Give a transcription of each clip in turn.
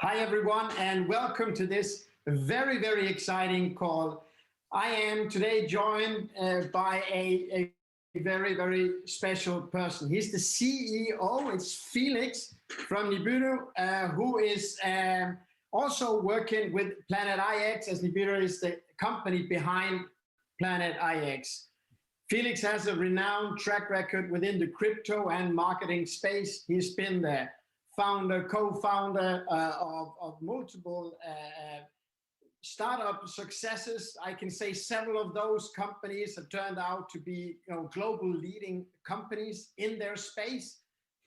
Hi, everyone, and welcome to this very, very exciting call. I am today joined by a very, very special person. He's the CEO. It's Felix from Nibiru, who is also working with Planetix, as Nibiru is the company behind Planetix. Felix has a renowned track record within the crypto and marketing space. He's been the co-founder of multiple startup successes. I can say several of those companies have turned out to be global leading companies in their space.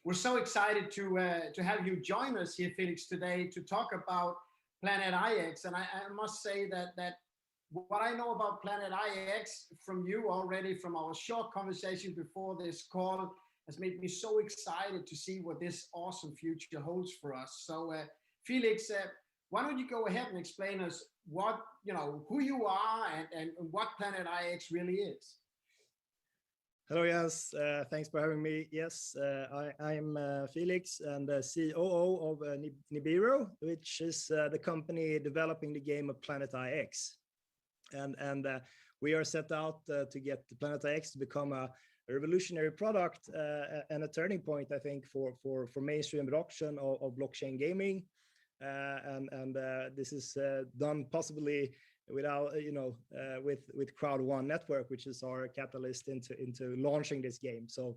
We're so excited to have you join us here, Felix, today to talk about Planetix. And I must say that what I know about Planetix from you already, from our short conversation before this call, has made me so excited to see what this awesome future holds for us. So, Felix, why don't you go ahead and explain us what, who you are and what Planetix really is? Hello, yes. Thanks for having me. Yes, I'm Felix and the COO of Nibiru, which is the company developing the game of Planetix. And we are set out to get Planetix to become a revolutionary product and a turning point, I think, for mainstream adoption of blockchain gaming. And this is done possibly without, with CROWD1 network, which is our catalyst into launching this game. So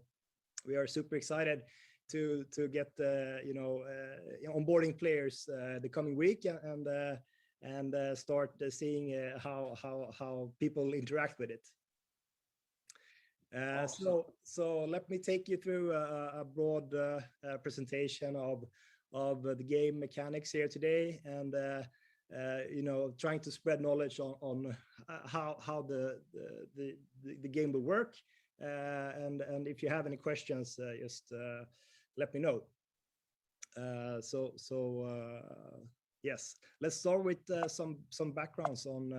we are super excited to get onboarding players the coming week and start seeing how people interact with it. Awesome. So let me take you through a broad presentation of the game mechanics here today, and trying to spread knowledge on how the game will work. And if you have any questions, just let me know. Yes, let's start with some backgrounds on.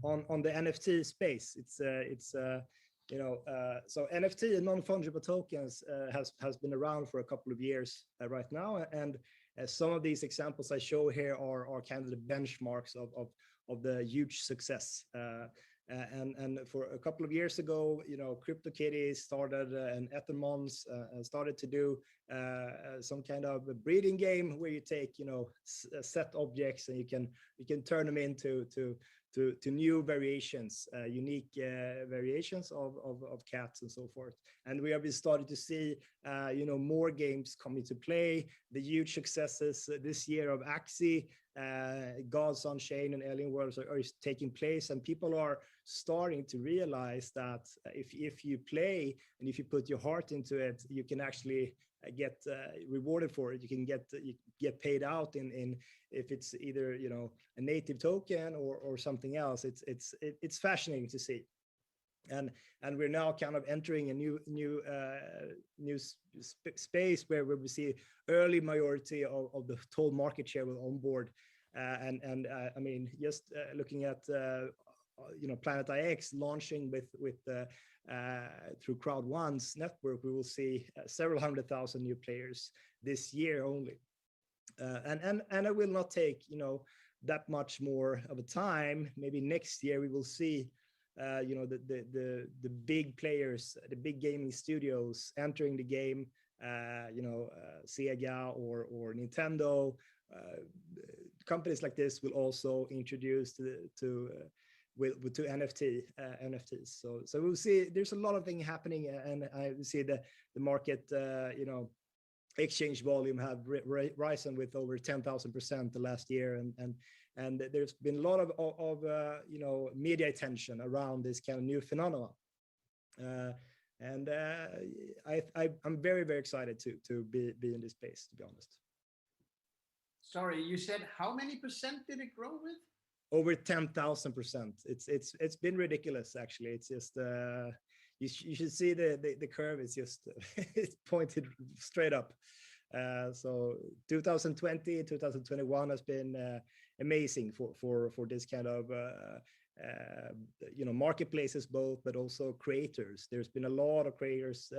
On the NFT space. So NFT, non-fungible tokens, has been around for a couple of years right now, and some of these examples I show here are kind of the benchmarks of the huge success. And for a couple of years ago, CryptoKitties started and Ethermons started to do some kind of a breeding game where you take set objects and you can turn them into new variations, unique variations of cats and so forth. And we have started to see more games come into play. The huge successes this year of Axie, Gods Unchained and Alien Worlds are taking place, and people are starting to realize that if you play and if you put your heart into it, you can actually get rewarded for it. You can get paid out in if it's either a native token or something else. It's fascinating to see, and we're now kind of entering a new space where we see early majority of the total market share will onboard, and I mean, just looking at Planetix launching with through CROWD1's network, we will see several 100,000 new players this year only, and it will not take that much more of a time. Maybe next year we will see the big players, the big gaming studios entering the game, Sega or Nintendo. Companies like this will also introduce to NFTs. So we'll see. There's a lot of things happening, and I see the market, exchange volume have risen with over 10,000% the last year, and there's been a lot of media attention around this kind of new phenomenon. And I'm very, very excited to be in this space, to be honest. Sorry, you said how many percent did it grow with? Over 10,000%. It's been ridiculous, actually. It's just you should see the curve is just it's pointed straight up. So 2020, 2021 has been amazing for this kind of marketplaces both, but also creators. There's been a lot of creators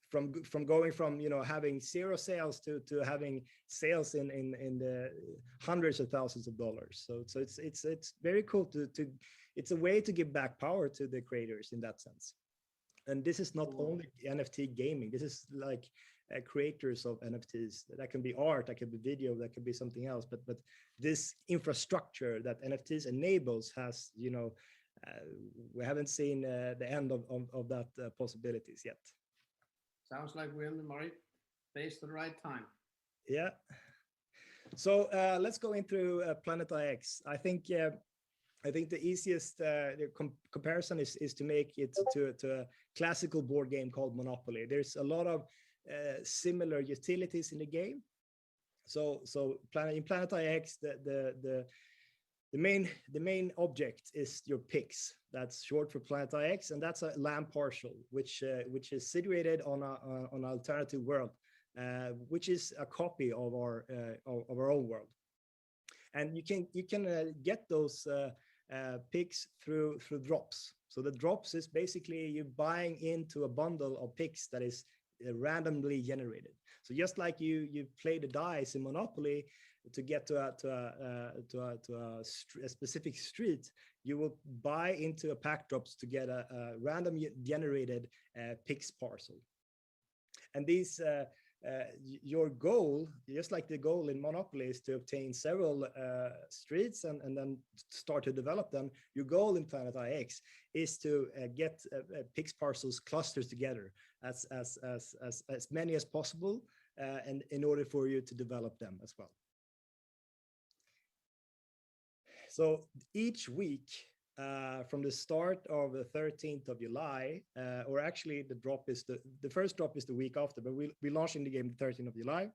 from going from having zero sales to having sales in the hundreds of thousands of dollars. So it's very cool to it's a way to give back power to the creators in that sense. And this is not only NFT gaming. This is like creators of NFTs. That can be art, that can be video, that can be something else. But this infrastructure that NFTs enables has, we haven't seen the end of that possibilities yet. Sounds like we're in the right place at the right time. Yeah. So let's go into Planetix. I think the easiest comparison is to make it to a classical board game called Monopoly. There's a lot of similar utilities in the game. So in Planetix, the main object is your pix. That's short for Planetix, and that's a land parcel which is situated on an alternative world, which is a copy of our own world. And you can get those picks through drops. So the drops is basically you buying into a bundle of picks that is randomly generated. So just like you play the dice in Monopoly to get to a specific street, you will buy into a pack drops to get a random generated picks parcel. And these your goal, just like the goal in Monopoly, is to obtain several streets and then start to develop them. Your goal in Planetix is to get pix parcels clusters together as many as possible, and in order for you to develop them as well. So each week, from the start of the 13th of July, or actually the first drop is the week after, but we're launching the game the 13th of July.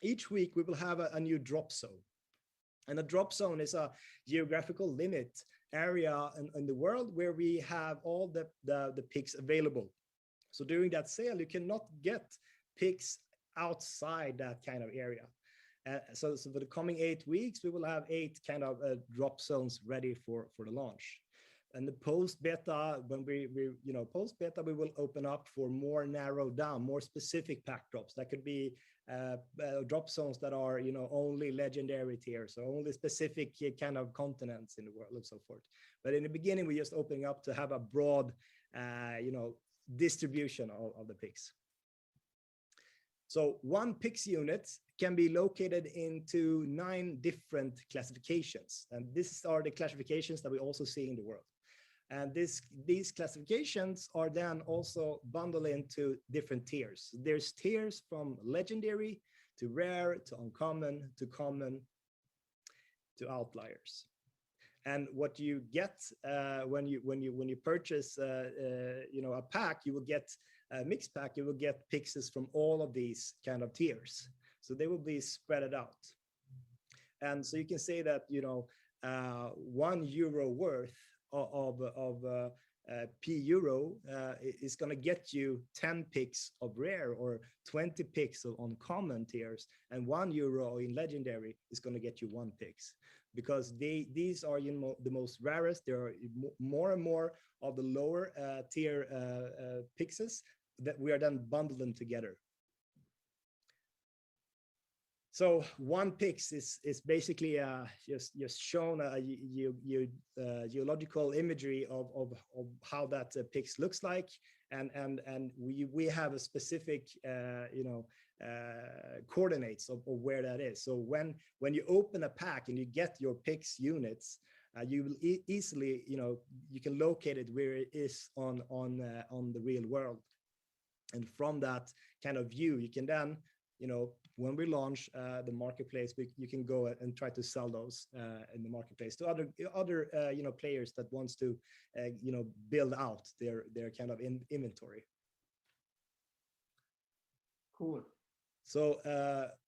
Each week we will have a new drop zone. And a drop zone is a geographical limit area in the world where we have all the picks available. So during that sale, you cannot get picks outside that kind of area. So for the coming 8 weeks, we will have 8 kind of drop zones ready for the launch. And the post beta, when we post beta, we will open up for more narrowed down, more specific pack drops. That could be drop zones that are only legendary tiers, so only specific kind of continents in the world and so forth. But in the beginning, we're just opening up to have a broad distribution of the picks. So one pix unit can be located into 9 different classifications. And these are the classifications that we also see in the world. And these classifications are then also bundled into different tiers. There's tiers from legendary to rare to uncommon to common to outliers. And what you get when you purchase a pack, you will get a mixed pack. You will get pixels from all of these kind of tiers. So they will be spread out. And so you can say that €1 worth of P euro is going to get you 10 picks of rare or 20 picks of uncommon tiers, and €1 in legendary is going to get you 1 picks, because these are the most rarest. There are more and more of the lower tier pixels that we are then bundling them together. So 1 pix is basically just shown a geological imagery of how that pix looks like, and we have a specific coordinates of where that is. So when you open a pack and you get your pix units, you will easily you can locate it where it is on the real world, and from that kind of view you can then when we launch the marketplace, you can go and try to sell those in the marketplace to other players that wants to build out their kind of inventory. Cool. So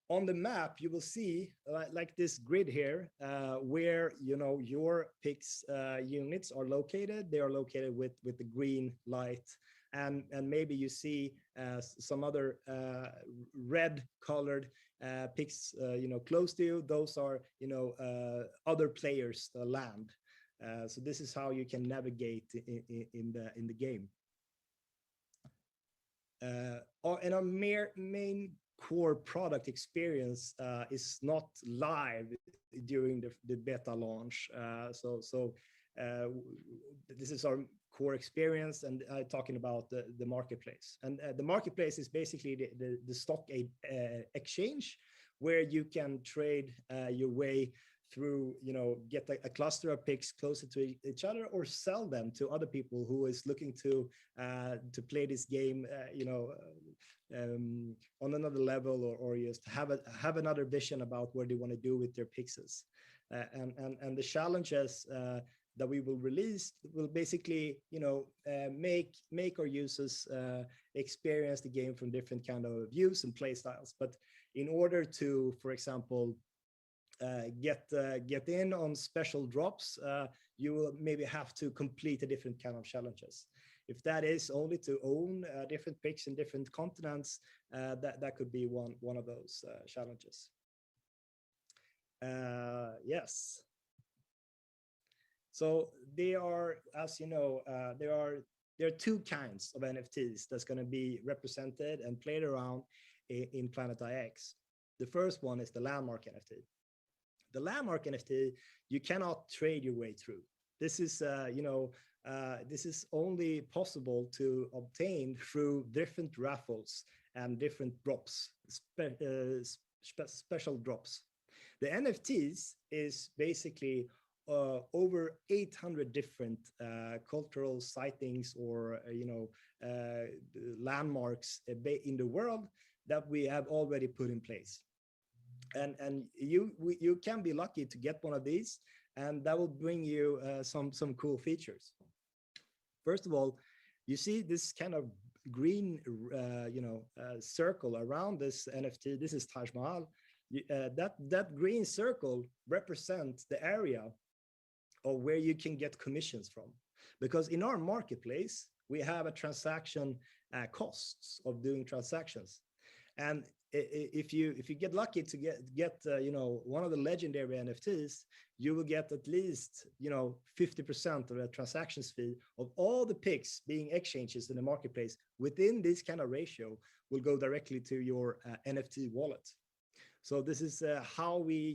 on the map you will see like this grid here where your pix units are located. They are located with the green light. And maybe you see some other red colored picks close to you. Those are other players' land. So this is how you can navigate in the game. And our main core product experience is not live during the beta launch. This is our core experience, and talking about the marketplace. And the marketplace is basically the stock exchange, where you can trade your way through, get a cluster of picks closer to each other, or sell them to other people who is looking to play this game, on another level, or just have another vision about what they want to do with their pixels. And the challenges that we will release will basically, make our users experience the game from different kind of views and play styles. But in order to, for example, get in on special drops, you will maybe have to complete a different kind of challenges. If that is only to own different picks in different continents, that could be one of those challenges. Yes. So there are, as you know, there are two kinds of NFTs that's going to be represented and played around in Planetix. The first one is the landmark NFT. The landmark NFT, you cannot trade your way through. This is, this is only possible to obtain through different raffles and different drops, special drops. The NFTs is basically over 800 different cultural sightings or landmarks in the world that we have already put in place. And you can be lucky to get one of these, and that will bring you some cool features. First of all, you see this kind of green circle around this NFT. This is Taj Mahal. That green circle represents the area of where you can get commissions from, because in our marketplace we have a transaction costs of doing transactions. And if you get lucky to get one of the legendary NFTs, you will get at least 50% of the transactions fee of all the picks being exchanges in the marketplace. Within this kind of ratio will go directly to your NFT wallet. So this is how we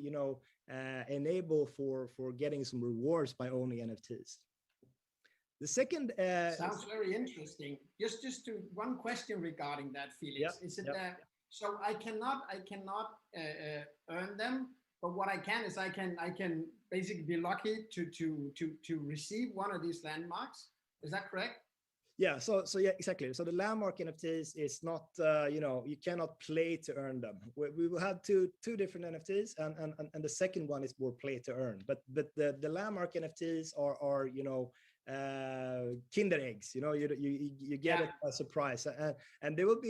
enable for getting some rewards by owning NFTs. The second sounds very interesting. Just to one question regarding that, Felix. Yep, is it yep. So I cannot earn them, but what I can is I can basically be lucky to receive one of these landmarks. Is that correct? Yeah, so yeah, exactly. So the landmark NFTs is not, you cannot play to earn them. We will have two different NFTs, and the second one is more play to earn. But the landmark NFTs are Kinder eggs. You get it by surprise, and there will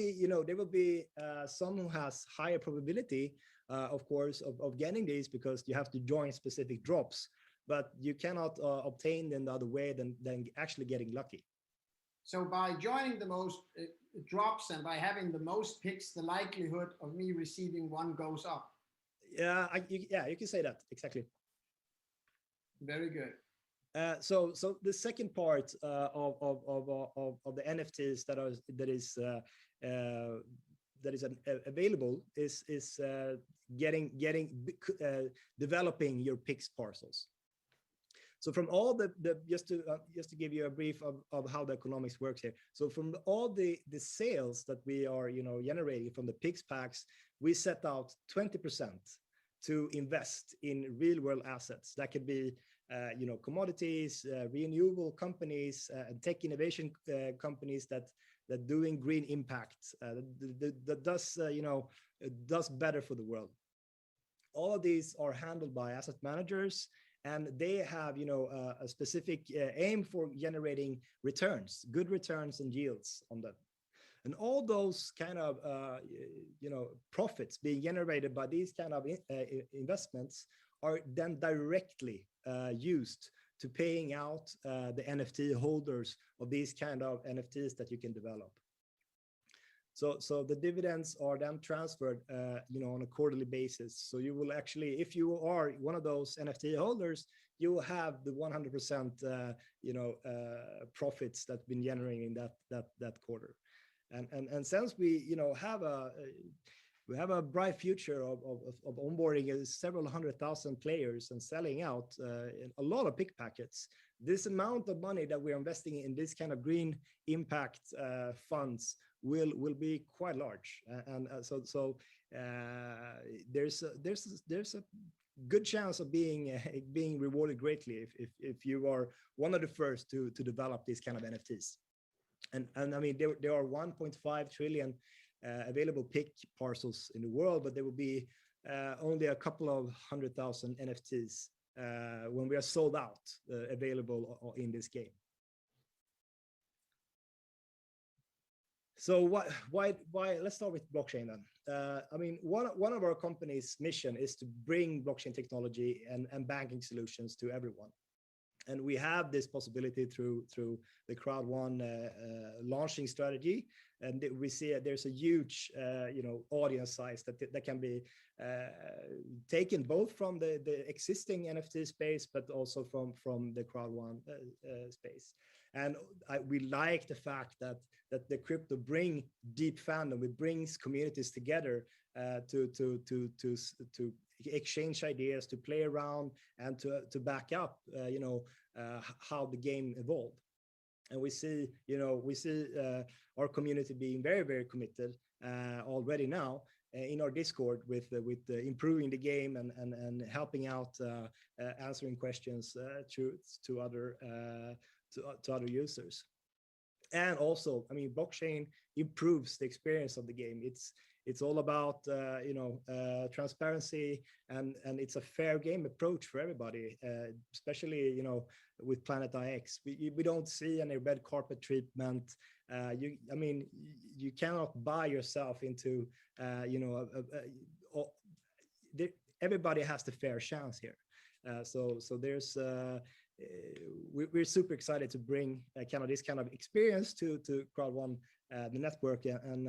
be some who has higher probability, of course, of getting these, because you have to join specific drops. But you cannot obtain them the other way than actually getting lucky. So by joining the most drops and by having the most picks, the likelihood of me receiving one goes up. Yeah, you can say that exactly. Very good. So the second part of the NFTs that is available is developing your picks parcels. So from all the just to give you a brief of how the economics works here. So from all the sales that we are generating from the picks packs, we set out 20% to invest in real world assets. That could be commodities, renewable companies, tech innovation companies that doing green impact, that does better for the world. All of these are handled by asset managers, and they have a specific aim for generating returns, good returns and yields on them. And all those kind of profits being generated by these kind of investments are then directly used to paying out the NFT holders of these kind of NFTs that you can develop. So the dividends are then transferred, on a quarterly basis. So you will actually, if you are one of those NFT holders, you will have the 100%, profits that's been generating that quarter. And since we, we have a bright future of onboarding several 100,000 players and selling out a lot of pick packets. This amount of money that we're investing in this kind of green impact funds will be quite large, and so there's a good chance of being rewarded greatly if you are one of the first to develop these kind of NFTs. And I mean there are 1.5 trillion available pick parcels in the world, but there will be only a couple of 100,000 NFTs when we are sold out available in this game. So why? Let's start with blockchain then. I mean, one of our company's mission is to bring blockchain technology and banking solutions to everyone. And we have this possibility through the CROWD1 launching strategy, and we see there's a huge audience size that can be taken both from the existing NFT space, but also from the CROWD1 space. And we like the fact that the crypto bring deep fandom. It brings communities together to exchange ideas, to play around, and to back up how the game evolved. And we see our community being very, very committed already now in our Discord with improving the game and helping out answering questions to other users. And also, I mean, blockchain improves the experience of the game. It's all about transparency, and it's a fair game approach for everybody, especially with Planetix. We don't see any red carpet treatment. You cannot buy yourself into everybody has the fair chance here. So there's we're super excited to bring this kind of experience to CROWD1, the network, and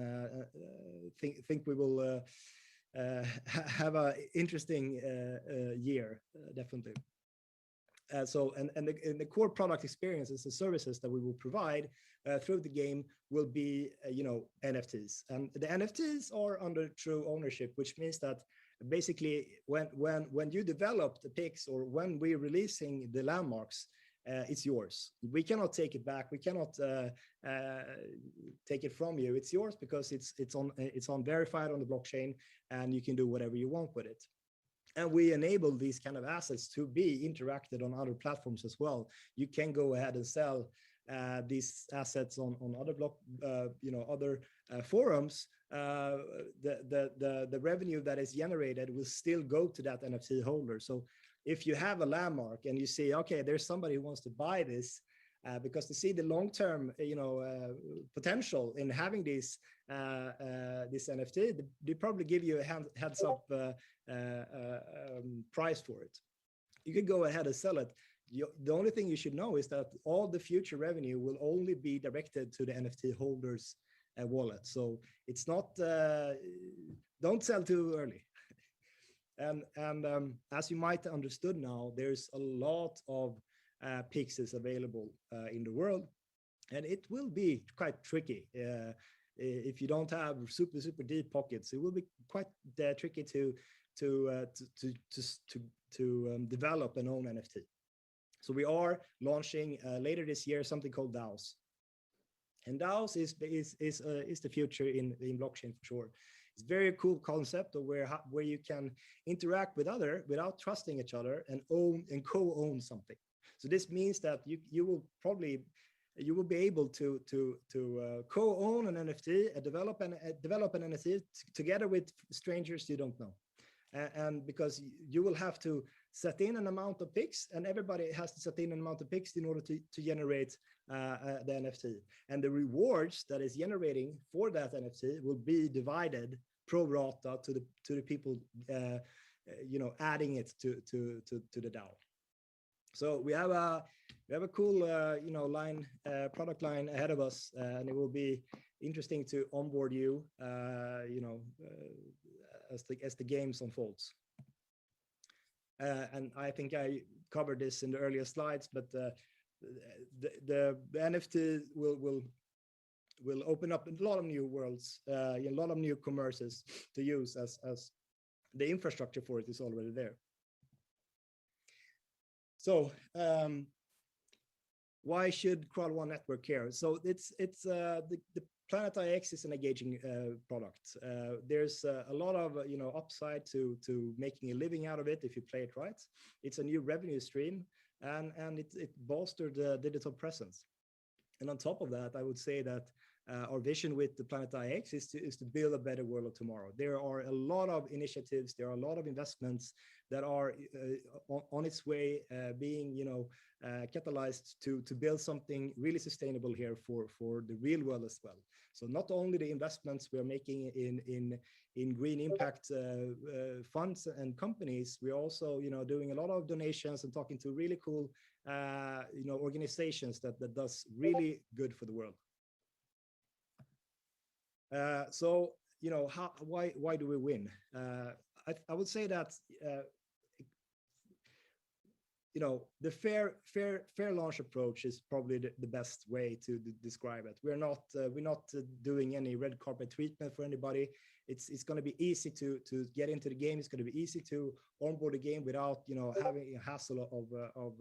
think we will have an interesting year, definitely. So the core product experiences and services that we will provide through the game will be NFTs, and the NFTs are under true ownership, which means that basically when you develop the picks or when we're releasing the landmarks, it's yours. We cannot take it back. We cannot take it from you. It's yours because it's on verified on the blockchain, and you can do whatever you want with it. And we enable these kind of assets to be interacted on other platforms as well. You can go ahead and sell these assets on other other forums. The revenue that is generated will still go to that NFT holder. So if you have a landmark and you see, okay, there's somebody who wants to buy this because they see the long-term potential in having this NFT, they probably give you a heads up price for it. You can go ahead and sell it. The only thing you should know is that all the future revenue will only be directed to the NFT holders wallet. So it's not, don't sell too early. And as you might have understood now, there's a lot of pixels available in the world, and it will be quite tricky. If you don't have super deep pockets, it will be quite tricky to develop an own NFT. So we are launching later this year something called DAOs, and DAOs is the future in blockchain for sure. It's a very cool concept of where you can interact with other without trusting each other and own and co-own something. So this means that you will be able to co-own an NFT, develop an NFT together with strangers you don't know. And because you will have to set in an amount of picks, and everybody has to set in an amount of picks in order to generate the NFT. And the rewards that is generating for that NFT will be divided pro rata to the people, adding it to the DAO. So we have a cool product line ahead of us, and it will be interesting to onboard you, as the games unfolds. And I think I covered this in the earlier slides, but the NFT will will open up a lot of new worlds, a lot of new commerces to use as the infrastructure for it is already there. So why should CROWD1 network care? So it's the Planetix is an engaging product. There's a lot of upside to making a living out of it if you play it right. It's a new revenue stream, and it bolstered the digital presence. And on top of that, I would say that our vision with the Planetix is to build a better world of tomorrow. There are a lot of initiatives, there are a lot of investments that are on its way being catalyzed to build something really sustainable here for the real world as well. So not only the investments we're making in green impact funds and companies, we're also doing a lot of donations and talking to really cool organizations that does really good for the world. So why do we win? I would say that the fair launch approach is probably the best way to describe it. We're not doing any red carpet treatment for anybody. It's going to be easy to get into the game. It's going to be easy to onboard the game without having a hassle of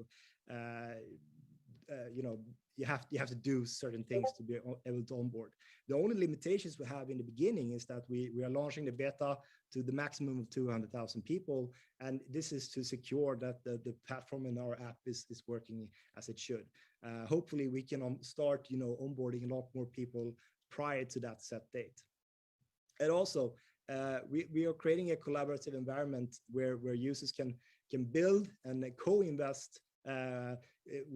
you have to do certain things to be able to onboard. The only limitations we have in the beginning is that we are launching the beta to the maximum of 200,000 people, and this is to secure that the platform in our app is working as it should. Hopefully we can start onboarding a lot more people prior to that set date. And also we are creating a collaborative environment where users can build and co-invest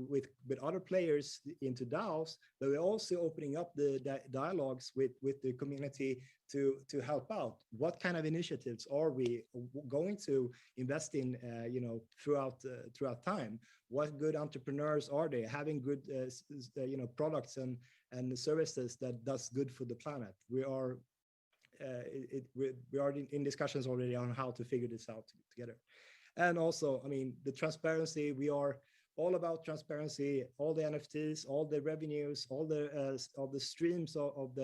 with other players into DAOs, but we're also opening up the dialogues with the community to help out. What kind of initiatives are we going to invest in throughout time? What good entrepreneurs are they having good products and services that does good for the planet? We are in discussions already on how to figure this out together. And also, the transparency, we are all about transparency. All the NFTs, all the revenues, all the streams of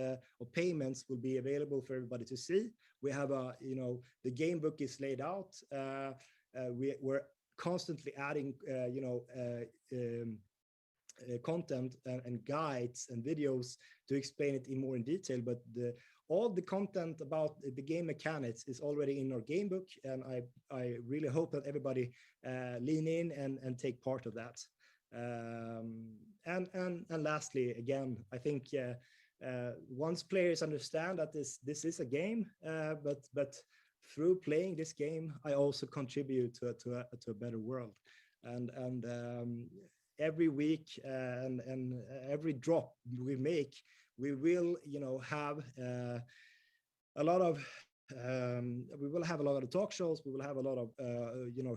payments will be available for everybody to see. We have the game book is laid out. We're constantly adding content and guides and videos to explain it in detail, but all the content about the game mechanics is already in our game book, and I really hope that everybody lean in and take part of that. And lastly, again, I think once players understand that this is a game, but through playing this game, I also contribute to a better world. And every week and every drop we make, we will have a lot of talk shows. We will have a lot of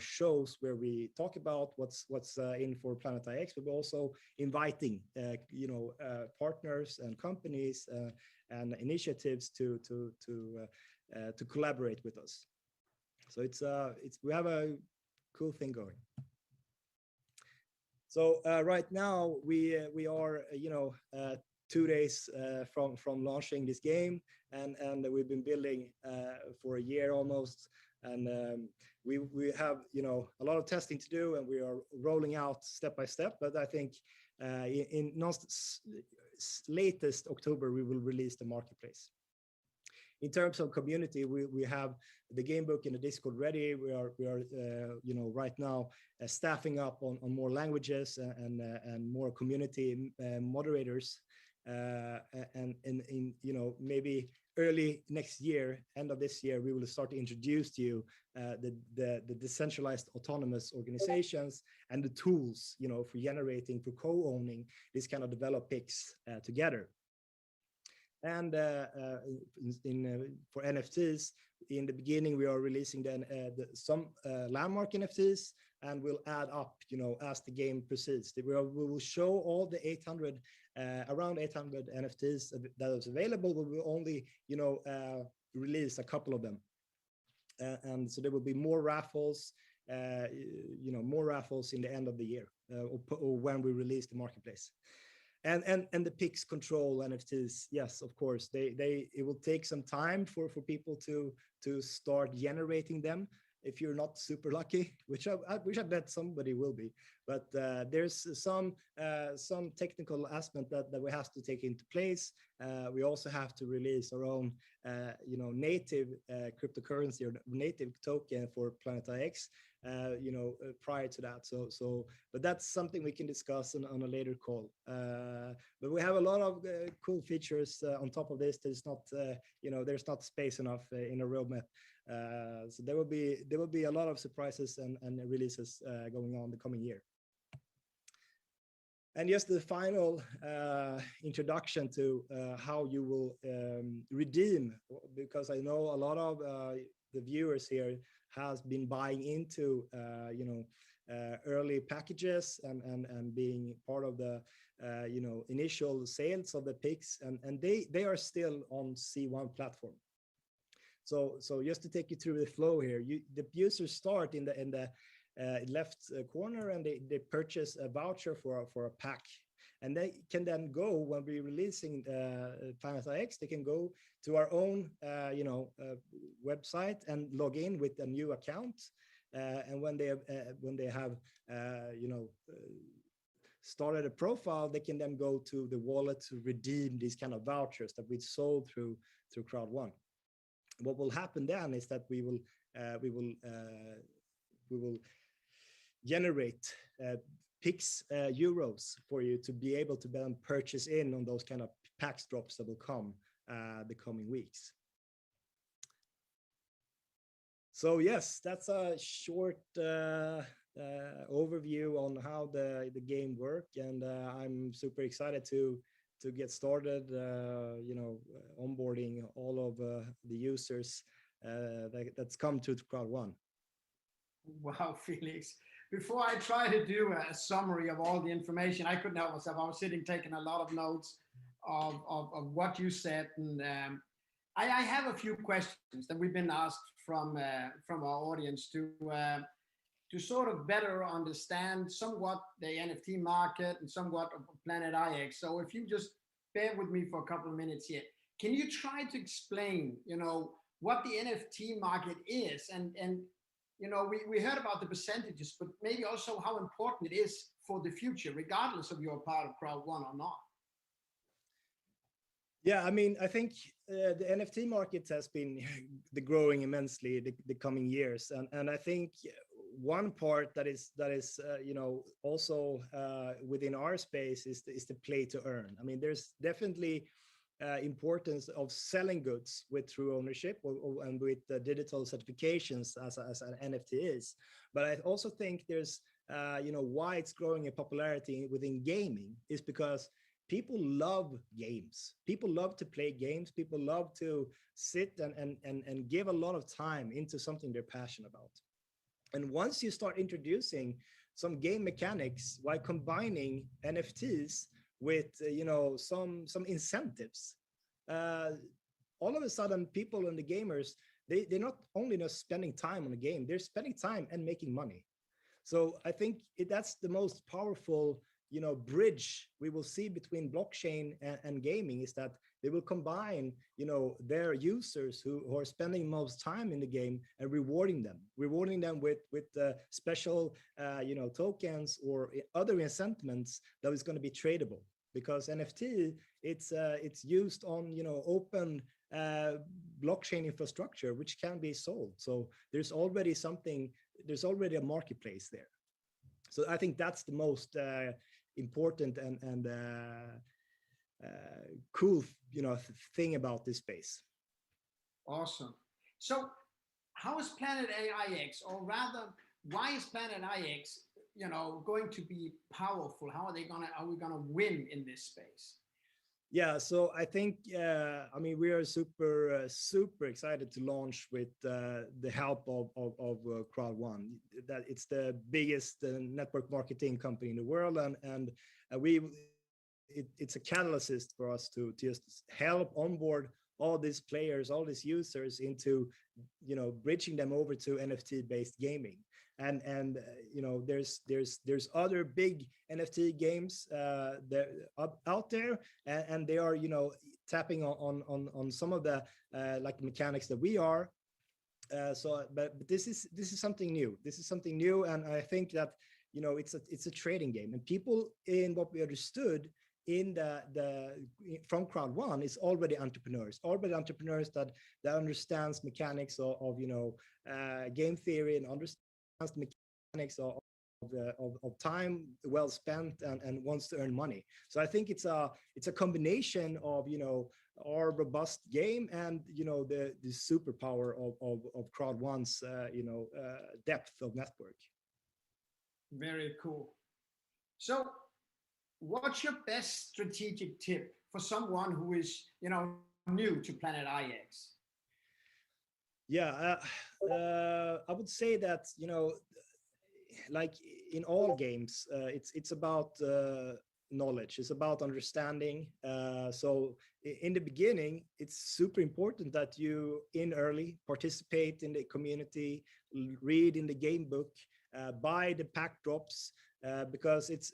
shows where we talk about what's in for Planetix. We're also inviting partners and companies and initiatives to collaborate with us. So we have a cool thing going. So right now we are 2 days from launching this game, and we've been building for a year almost, and we have a lot of testing to do, and we are rolling out step by step. But I think in latest October we will release the marketplace. In terms of community, we have the game book and the Discord ready. We are right now staffing up on more languages and more community moderators. And in maybe early next year, end of this year, we will start to introduce to you the decentralized autonomous organizations and the tools for generating, for co-owning this kind of develop picks together. And for NFTs, in the beginning we are releasing some landmark NFTs, and we'll add up as the game proceeds. We will show all the around 800 NFTs that is available. We will only release a couple of them, and so there will be more raffles in the end of the year, or when we release the marketplace. And the PIX control NFTs, yes, of course, it will take some time for people to start generating them. If you're not super lucky, which I bet somebody will be, but there's some technical aspect that we have to take into place. We also have to release our own native cryptocurrency or native token for Planetix prior to that. So but that's something we can discuss on a later call. But we have a lot of cool features on top of this. There's not space enough in a roadmap. So there will be a lot of surprises and releases going on the coming year. And just the final introduction to how you will redeem, because I know a lot of the viewers here has been buying into early packages and being part of the initial sales of the PIX, and they are still on C1 platform. So just to take you through the flow here, the users start in the left corner, and they purchase a voucher for a pack, and they can then go, when we're releasing Planetix, they can go to our own website and log in with a new account, and when they have started a profile, they can then go to the wallet to redeem these kind of vouchers that we sold through CROWD1. What will happen then is that we will generate PIX euros for you to be able to then purchase in on those kind of PAX drops that will come the coming weeks. So yes, that's a short overview on how the game works, and I'm super excited to get started, onboarding all of the users that's come to CROWD1. Wow, Felix. Before I try to do a summary of all the information, I couldn't help myself. I was sitting taking a lot of notes of what you said. And I have a few questions that we've been asked from our audience to sort of better understand somewhat the NFT market and somewhat of Planetix. So if you just bear with me for a couple of minutes here, can you try to explain, what the NFT market is? And we heard about the percentages, but maybe also how important it is for the future, regardless of you're part of CROWD1 or not. Yeah, I mean, I think the NFT market has been growing immensely the coming years, and I think one part that is also within our space is the play to earn. I mean, there's definitely importance of selling goods with true ownership and with digital certifications as an NFT is. But I also think there's why it's growing in popularity within gaming is because people love games. People love to play games. People love to sit and give a lot of time into something they're passionate about. And once you start introducing some game mechanics while combining NFTs with some incentives, all of a sudden people and the gamers, they're not only just spending time on the game, they're spending time and making money. So I think that's the most powerful bridge we will see between blockchain and gaming, is that they will combine their users who are spending most time in the game and rewarding them with special tokens or other incentives that is going to be tradable, because NFT it's used on open blockchain infrastructure which can be sold. So there's already a marketplace there. So I think that's the most important and cool thing about this space. Awesome. So how is Planetix, or rather why is Planetix going to be powerful? Are we gonna win in this space? Yeah, so I think we are super excited to launch with the help of CROWD1. That it's the biggest network marketing company in the world, and it's a catalyst for us to just help onboard all these players, all these users into bridging them over to NFT based gaming. you know, there's other big NFT games that out there, and they are, you know, tapping on some of the like mechanics that we are. But this is something new. This is something new, and I think that, you know, it's a trading game, and people, in what we understood in from CROWD1, is already entrepreneurs that understands mechanics of you know, game theory, and understands the mechanics of time well spent, and wants to earn money. So I think it's a combination of, you know, our robust game and, you know, the superpower of CROWD1's you know, depth of network. Very cool. So what's your best strategic tip for someone who is, you know, new to Planetix? Yeah, I would say that, you know, like in all games, it's about knowledge. It's about understanding. So in the beginning, it's super important that you in early participate in the community, read in the game book, buy the pack drops, because it's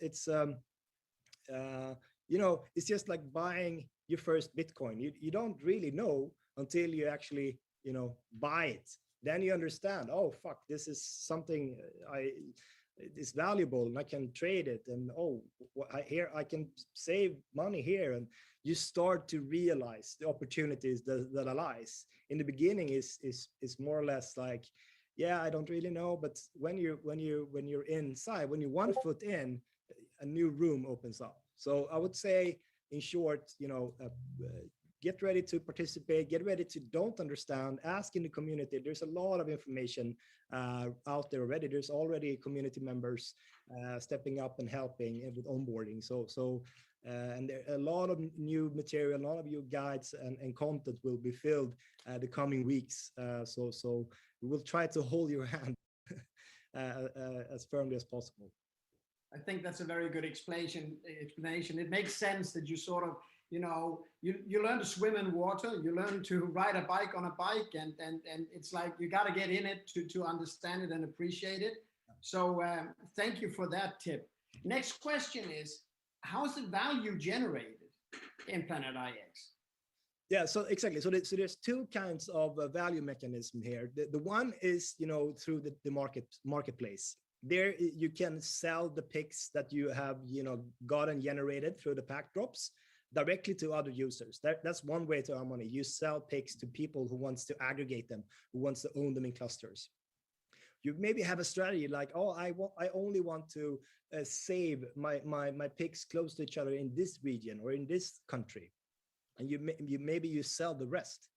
you know, it's just like buying your first Bitcoin. You don't really know until you actually, you know, buy it. Then you understand, oh fuck, this is something it's valuable, and I can trade it, and oh, here I can save money here, and you start to realize the opportunities that lies. In the beginning is more or less like, yeah, I don't really know, but when you're inside, when you 1 foot in, a new room opens up. So I would say, in short, you know, get ready to participate, get ready to don't understand, ask in the community. There's a lot of information out there already. There's already community members stepping up and helping with onboarding. And there are a lot of new material, a lot of new guides and content will be filled the coming weeks. So we will try to hold your hand as firmly as possible. I think that's a very good explanation. It makes sense that you sort of, you know, you learn to swim in water, you learn to ride a bike on a bike, and it's like you got to get in it to understand it and appreciate it. So thank you for that tip. Next question is, how is the value generated in Planetix? Yeah, so exactly. So there's two kinds of value mechanism here. The one is, you know, through the marketplace. There you can sell the picks that you have, you know, gotten generated through the pack drops directly to other users. That's one way to earn money. You sell picks to people who wants to aggregate them, who wants to own them in clusters. You maybe have a strategy like, oh, I only want to save my picks close to each other in this region or in this country, and maybe you sell the rest.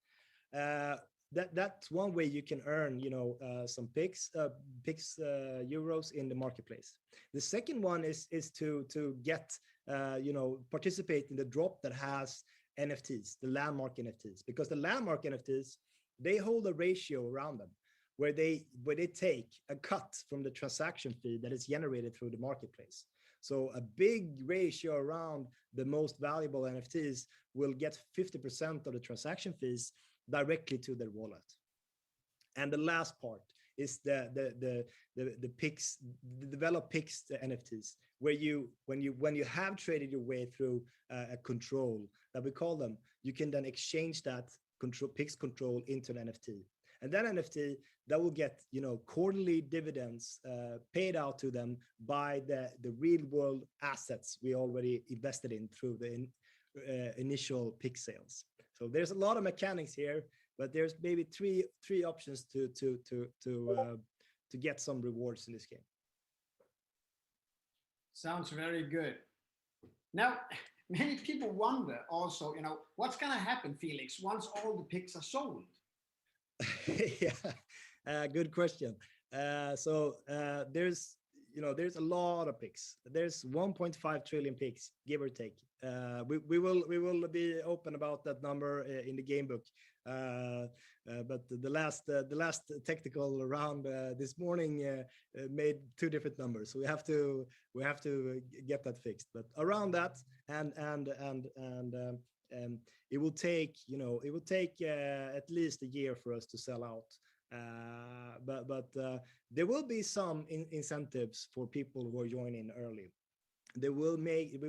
That's one way you can earn, you know, some picks euros in the marketplace. The second one is to get you know, participate in the drop that has NFTs, the landmark NFTs, because the landmark NFTs, they hold a ratio around them where they take a cut from the transaction fee that is generated through the marketplace. So a big ratio around the most valuable NFTs will get 50% of the transaction fees directly to their wallet. And the last part is the picks, the develop picks, the NFTs, where when you have traded your way through a control that we call them, you can then exchange that picks control into an NFT. And that NFT that will get, you know, quarterly dividends paid out to them by the real world assets we already invested in through the initial pick sales. So there's a lot of mechanics here, but there's maybe three options to get some rewards in this game. Sounds very good. Now, many people wonder also, you know, what's going to happen, Felix, once all the picks are sold? Yeah, good question. So there's a lot of picks. There's 1.5 trillion picks, give or take. We will be open about that number in the game book. But the last technical round this morning made two different numbers. So we have to get that fixed. But around that, and it will take at least a year for us to sell out But there will be some incentives for people who are joining early. We will make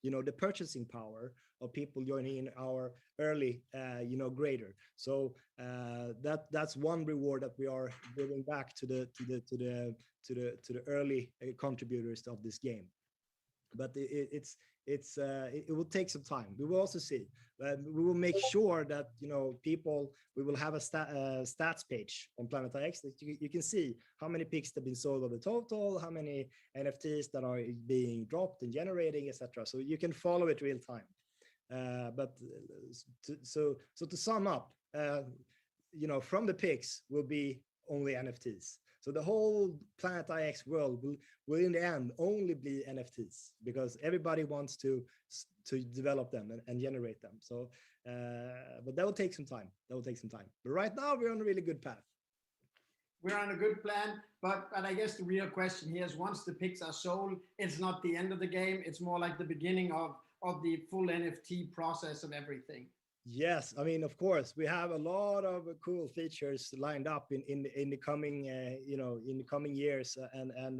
the purchasing power of people joining our early greater. So that's one reward that we are giving back to the early contributors of this game. But it will take some time. We will also see. We will make sure that people. We will have a stats page on Planetix that you can see how many pics have been sold of the total, how many NFTs that are being dropped and generating, etc. So you can follow it real time. To sum up, from the pics will be only NFTs. So the whole Planetix world will in the end only be NFTs because everybody wants to develop them and generate them. So, but that will take some time. But right now we're on a really good path. We're on a good plan, but I guess the real question here is once the pics are sold, it's not the end of the game. It's more like the beginning of the full NFT process of everything. Yes, I mean, of course, we have a lot of cool features lined up in the coming in the coming years, and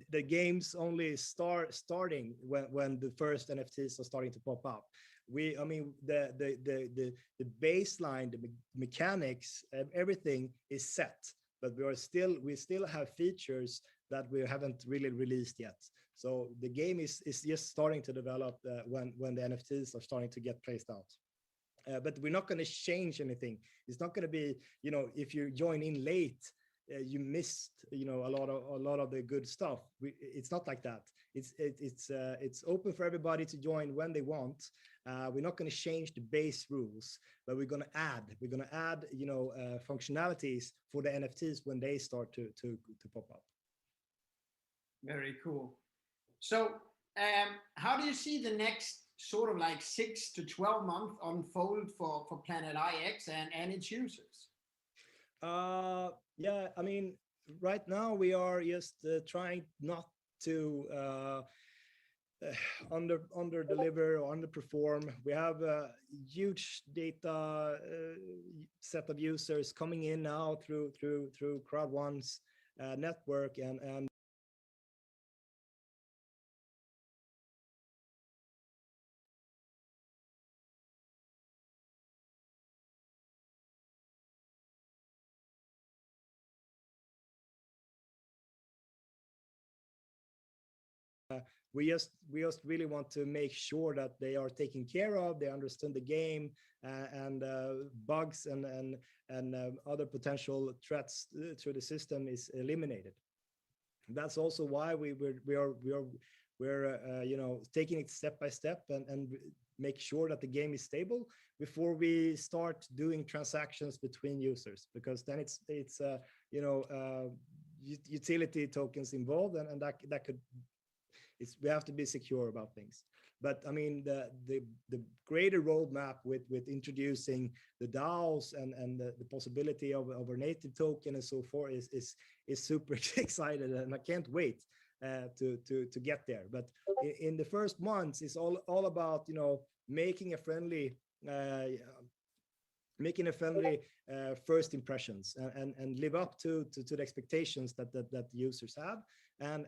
the game's only starting when the first NFTs are starting to pop up. The baseline, the mechanics, everything is set, but we still have features that we haven't really released yet. So the game is just starting to develop when the NFTs are starting to get placed out. But we're not going to change anything. It's not going to be, if you join in late, you missed, a lot of the good stuff. It's not like that. It's open for everybody to join when they want. We're not going to change the base rules, but we're going to add functionalities for the NFTs when they start to pop up. Very cool. So how do you see the next sort of like 6 to 12 months unfold for Planetix and its users? Yeah, I mean, right now we are just trying not to under deliver or underperform. We have a huge data set of users coming in now through CROWD1's network, and we just really want to make sure that they are taken care of, they understand the game, and bugs and other potential threats to the system is eliminated. That's also why we're taking it step by step and make sure that the game is stable before we start doing transactions between users, because then it's utility tokens involved, and that could. We have to be secure about things. But I mean, the greater roadmap with introducing the DAOs and the possibility of a native token and so forth is super excited, and I can't wait to get there. But in the first months, it's all about making a friendly first impressions and live up to the expectations that the users have, and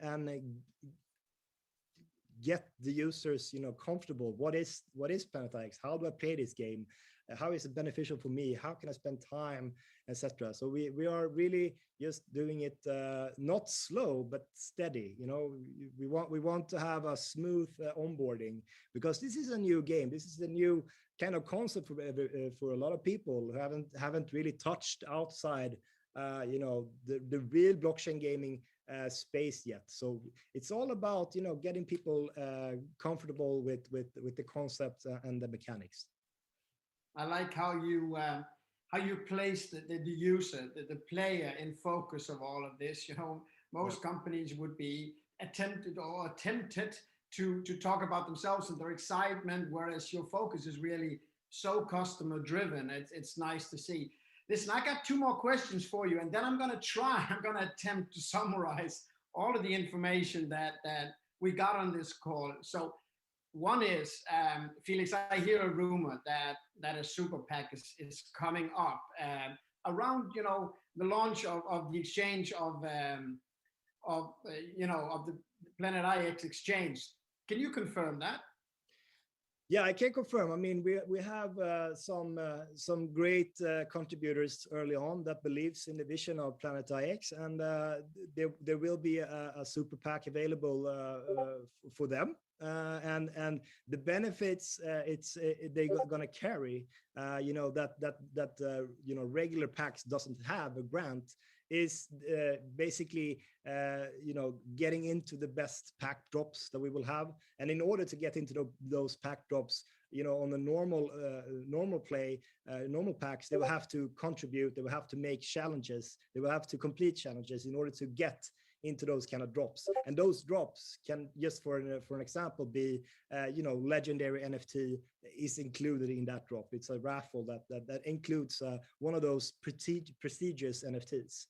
get the users comfortable. What is Planetix? How do I play this game? How is it beneficial for me? How can I spend time, etc.? So we are really just doing it not slow but steady. We want to have a smooth onboarding, because this is a new game. This is a new kind of concept for a lot of people who haven't really touched outside the real blockchain gaming space yet. So it's all about getting people comfortable with the concept and the mechanics. I like how you place the user, the player in focus of all of this. Most companies would be tempted to talk about themselves and their excitement, whereas your focus is really so customer driven. It's nice to see. Listen, I got 2 more questions for you, and then I'm going to attempt to summarize all of the information that we got on this call. So one is, Felix, I hear a rumor that a super PAC is coming up. around, the launch of the exchange of the Planetix exchange. Can you confirm that? Yeah, I can confirm. I mean, we have some great contributors early on that believes in the vision of Planetix, and there will be a super PAC available for them. And the benefits they're going to carry, that regular PACs doesn't have a grant, is basically getting into the best PAC drops that we will have. And in order to get into those PAC drops, on the normal play, normal PACs, they will have to contribute, they will have to make challenges, they will have to complete challenges in order to get into those kind of drops. And those drops can, just for an example, be legendary NFT is included in that drop. It's a raffle that includes one of those prestigious NFTs.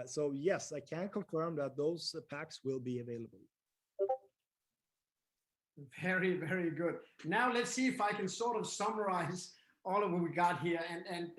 So yes, I can confirm that those packs will be available. Very, very good. Now let's see if I can sort of summarize all of what we got here. And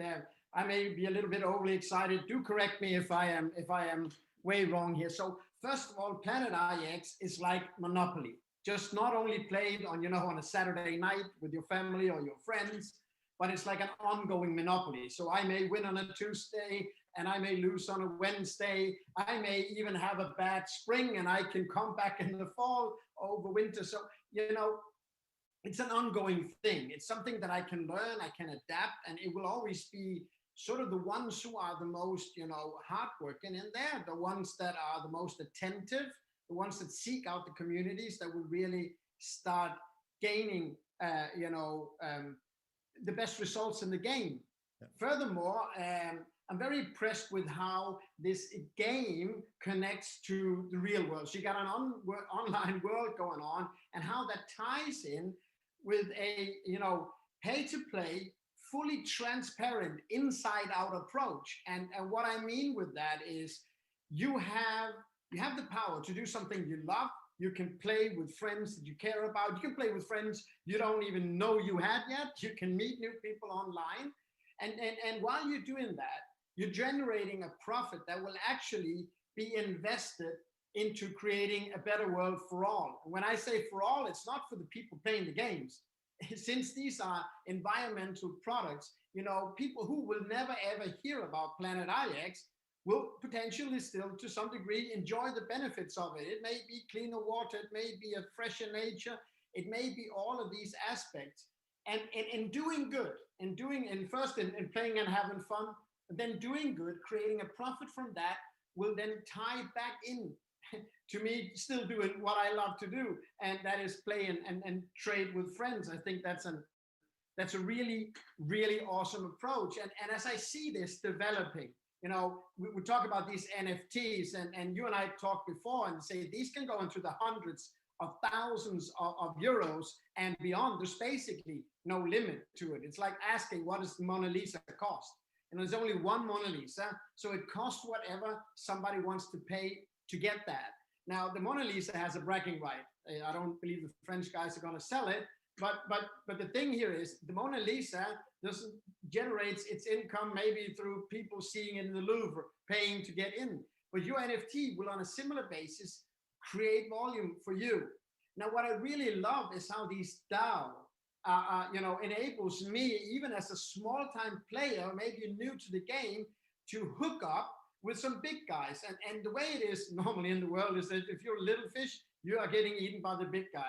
I may be a little bit overly excited. Do correct me if I am way wrong here. So first of all, Planetix is like Monopoly, just not only played on, on a Saturday night with your family or your friends, but it's like an ongoing Monopoly. So I may win on a Tuesday and I may lose on a Wednesday. I may even have a bad spring and I can come back in the fall, over winter. So, it's an ongoing thing. It's something that I can learn, I can adapt, and it will always be sort of the ones who are the most, hardworking in there, the ones that are the most attentive, the ones that seek out the communities that will really start gaining, the best results in the game. Yeah. Furthermore, I'm very impressed with how this game connects to the real world. So you got an online world going on, and how that ties in with a, pay to play, fully transparent, inside out approach. And what I mean with that is you have the power to do something you love. You can play with friends that you care about. You can play with friends you don't even know you had yet. You can meet new people online. And while you're doing that, you're generating a profit that will actually be invested into creating a better world for all. When I say for all, it's not for the people playing the games. Since these are environmental products, people who will never ever hear about Planetix will potentially still, to some degree, enjoy the benefits of it. It may be cleaner water, it may be a fresher nature, it may be all of these aspects. And in doing good, in playing and having fun, and then doing good, creating a profit from that will then tie back in to me still doing what I love to do, and that is play and trade with friends. I think that's a really, really awesome approach. And as I see this developing, we talk about these NFTs, and you and I talked before and say these can go into the hundreds of thousands of euros and beyond. There's basically no limit to it. It's like asking, what does the Mona Lisa cost? And there's only one Mona Lisa, so it costs whatever somebody wants to pay to get that. Now, the Mona Lisa has a bragging right. I don't believe the French guys are going to sell it, but the thing here is the Mona Lisa generates its income maybe through people seeing it in the Louvre, paying to get in. But your NFT will, on a similar basis, create volume for you. Now, what I really love is how these DAO enables me, even as a small-time player, maybe new to the game, to hook up with some big guys. And the way it is normally in the world is that if you're a little fish, you are getting eaten by the big guys.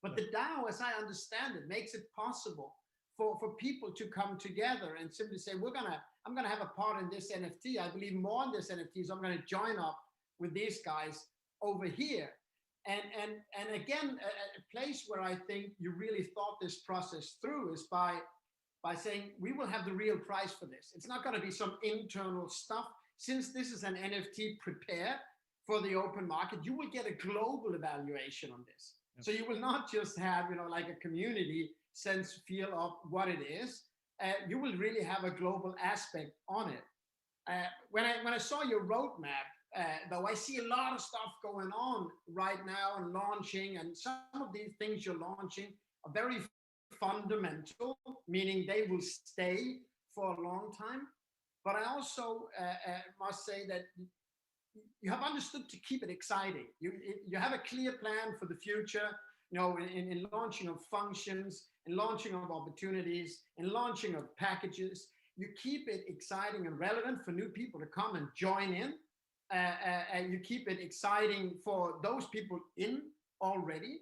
But the DAO, as I understand it, makes it possible for people to come together and simply say, I'm gonna have a part in this NFT. I believe more in this NFT, so I'm gonna join up with these guys over here. And again, a place where I think you really thought this process through is by saying we will have the real price for this. It's not going to be some internal stuff. Since this is an NFT prepared for the open market, you will get a global evaluation on this. Yep. So you will not just have, like a community sense feel of what it is. You will really have a global aspect on it. When I saw your roadmap, though, I see a lot of stuff going on right now and launching, and some of these things you're launching are very fundamental, meaning they will stay for a long time. but I also must say that you have understood to keep it exciting. You have a clear plan for the future, you know, in launching of functions, in launching of opportunities, in launching of packages. You keep it exciting and relevant for new people to come and join in. And you keep it exciting for those people in already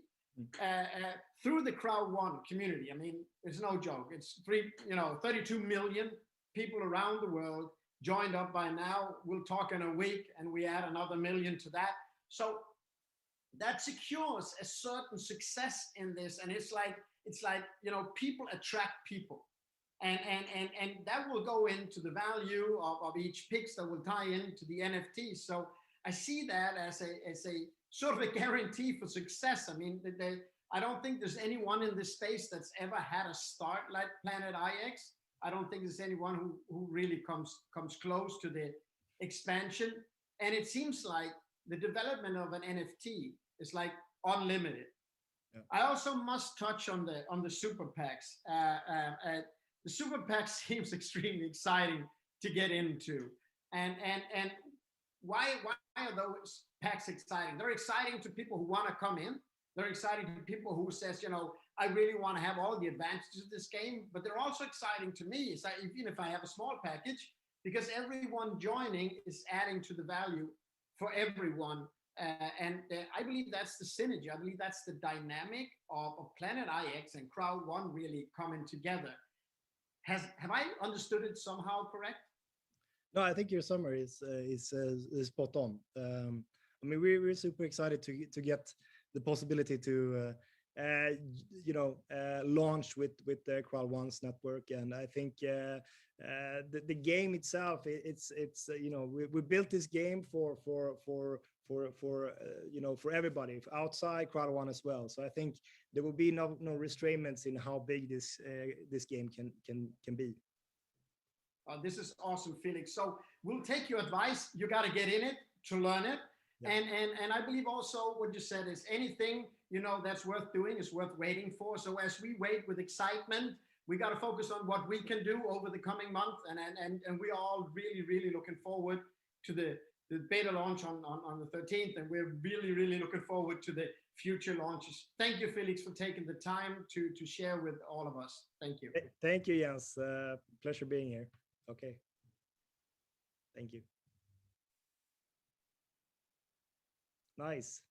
through the CROWD1 community. I mean, it's no joke. It's 32 million people around the world joined up by now. We'll talk in a week and we add another million to that. So that secures a certain success in this. And it's like, you know, people attract people. And that will go into the value of each pix that will tie into the NFT. So I see that as a sort of a guarantee for success. I mean, I don't think there's anyone in this space that's ever had a start like Planetix. I don't think there's anyone who really comes close to the expansion. And it seems like the development of an NFT is like unlimited. Yeah. I also must touch on the super packs. The super pack seems extremely exciting to get into. And why are those packs exciting? They're exciting to people who want to come in. They're exciting to people who says, you know, I really want to have all the advantages of this game, but they're also exciting to me. It's like, even if I have a small package, because everyone joining is adding to the value for everyone. And I believe that's the synergy. I believe that's the dynamic of Planetix and CROWD1 really coming together. Have I understood it somehow correct? No, I think your summary is spot on. I mean, we're super excited to get the possibility to launch with the CROWD1's network, and I think the game itself, it's you know, we built this game for everybody outside CROWD1 as well. So I think there will be no restraints in how big this game can be. This is awesome, Felix. So we'll take your advice. You got to get in it to learn it. Yeah. And I believe also what you said is anything, you know, that's worth doing is worth waiting for. So as we wait with excitement, we got to focus on what we can do over the coming month. And we are all really looking forward to the beta launch on the 13th. And we're really looking forward to the future launches. Thank you, Felix, for taking the time to share with all of us. Thank you. Thank you, Jens. Pleasure being here. Okay. Thank you. Nice.